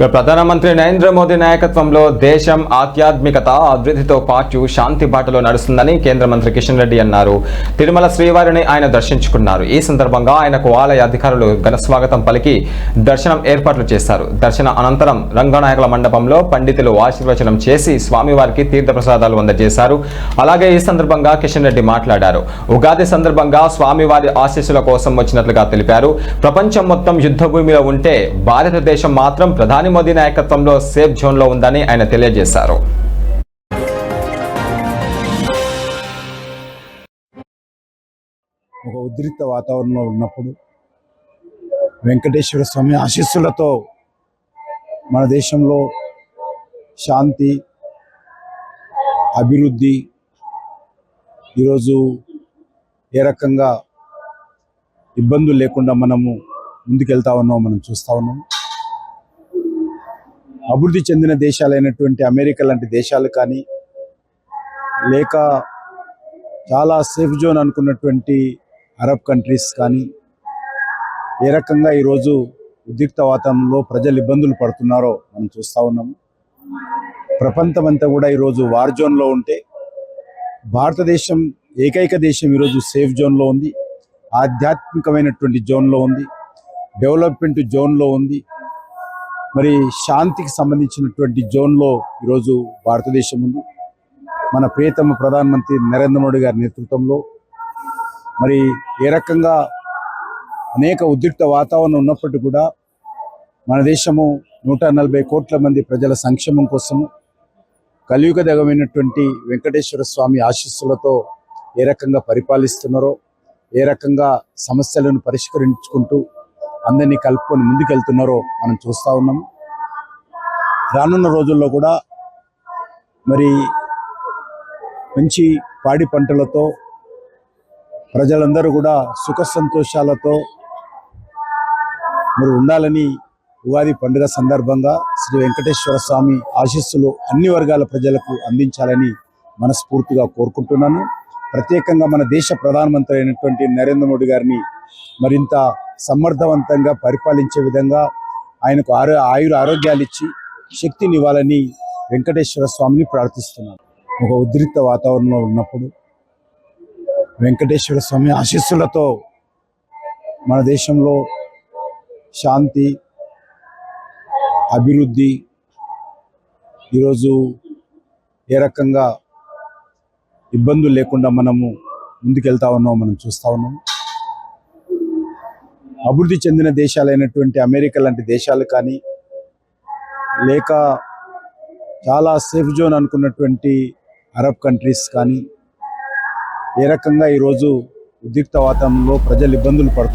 ప్రధానమంత్రి నరేంద్ర మోదీ నాయకత్వంలో దేశం ఆధ్యాత్మికత అభివృద్ధితో పాటు శాంతి బాటలో నడుస్తుందని కేంద్ర మంత్రి కిషన్ రెడ్డి అన్నారు. తిరుమల శ్రీవారిని ఆయన దర్శించుకున్నారు. ఈ సందర్భంగా ఆయనకు ఆలయ అధికారులు ఘన స్వాగతం పలికి దర్శనం ఏర్పాట్లు చేశారు. దర్శన అనంతరం రంగనాయకుల మండపంలో పండితులు ఆశీర్వచనం చేసి స్వామివారికి తీర్థప్రసాదాలు అందజేశారు. అలాగే ఈ సందర్భంగా కిషన్ రెడ్డి మాట్లాడారు. ఉగాది సందర్భంగా స్వామివారి ఆశీస్సుల కోసం వచ్చినట్లుగా తెలిపారు. ప్రపంచం మొత్తం యుద్ధ భూమిలో ఉంటే భారతదేశం మాత్రం ప్రధాని మోదీ నాయకత్వంలో సేఫ్ జోన్ లో ఉందని ఆయన తెలియజేశారు. ఒక ఉద్రిక్త వాతావరణంలో ఉన్నప్పుడు వెంకటేశ్వర స్వామి ఆశీస్సులతో మన దేశంలో శాంతి, అభివృద్ధి ఈరోజు ఏ రకంగా ఇబ్బందులు లేకుండా మనము ముందుకెళ్తా ఉన్నామో మనం చూస్తూ ఉన్నాము. అభివృద్ధి చెందిన దేశాలైనటువంటి అమెరికా లాంటి దేశాలు కానీ, లేక చాలా సేఫ్ జోన్ అనుకున్నటువంటి అరబ్ కంట్రీస్ కానీ ఏ రకంగా ఈరోజు ఉద్రిక్త వాతావరణంలో ప్రజలు ఇబ్బందులు పడుతున్నారో మనం చూస్తూ ఉన్నాము. ప్రపంచమంతా కూడా ఈరోజు వార్ జోన్లో ఉంటే భారతదేశం ఏకైక దేశం ఈరోజు సేఫ్ జోన్లో ఉంది, ఆధ్యాత్మికమైనటువంటి జోన్లో ఉంది, డెవలప్మెంట్ జోన్లో ఉంది, మరి శాంతికి సంబంధించినటువంటి జోన్లో ఈరోజు భారతదేశం ఉంది. మన ప్రియతమ ప్రధానమంత్రి నరేంద్ర మోడీ గారి నేతృత్వంలో మరి ఏ రకంగా అనేక ఉద్రిక్త వాతావరణం ఉన్నప్పటికీ కూడా మన దేశము 140 కోట్ల మంది ప్రజల సంక్షేమం కోసము కలియుగ దైవమైనటువంటి వెంకటేశ్వర స్వామి ఆశీస్సులతో ఏ రకంగా పరిపాలిస్తున్నారో, ఏ రకంగా సమస్యలను పరిష్కరించుకుంటూ అందరినీ కలుపుకొని ముందుకెళ్తున్నారో మనం చూస్తూ ఉన్నాము. రానున్న రోజుల్లో కూడా మరి మంచి పాడి పంటలతో ప్రజలందరూ కూడా సుఖ సంతోషాలతో మరి ఉండాలని ఉగాది పండుగ సందర్భంగా శ్రీ వెంకటేశ్వర స్వామి ఆశీస్సులు అన్ని వర్గాల ప్రజలకు అందించాలని మనస్ఫూర్తిగా కోరుకుంటున్నాను. ప్రత్యేకంగా మన దేశ ప్రధానమంత్రి అయినటువంటి నరేంద్ర మోడీ గారిని మరింత సమర్థవంతంగా పరిపాలించే విధంగా ఆయనకు ఆరోగ్యాలు ఇచ్చి శక్తిని ఇవ్వాలని వెంకటేశ్వర స్వామిని ప్రార్థిస్తున్నాను. ఒక ఉద్రిక్త వాతావరణంలో ఉన్నప్పుడు వెంకటేశ్వర స్వామి ఆశీస్సులతో మన దేశంలో శాంతి, అభివృద్ధి ఈరోజు ఏ రకంగా ఇబ్బందులు లేకుండా మనము ముందుకెళ్తా ఉన్నామో మనం చూస్తూ ఉన్నాము. అభివృద్ధి చెందిన దేశాలైనటువంటి అమెరికా లాంటి దేశాలు కానీ, లేక చాలా సేఫ్ జోన్ అనుకున్నటువంటి అరబ్ కంట్రీస్ కానీ ఏ రకంగా ఈరోజు ఉద్రిక్త వాతావరణంలో ప్రజలు ఇబ్బందులు పడుతున్నారు.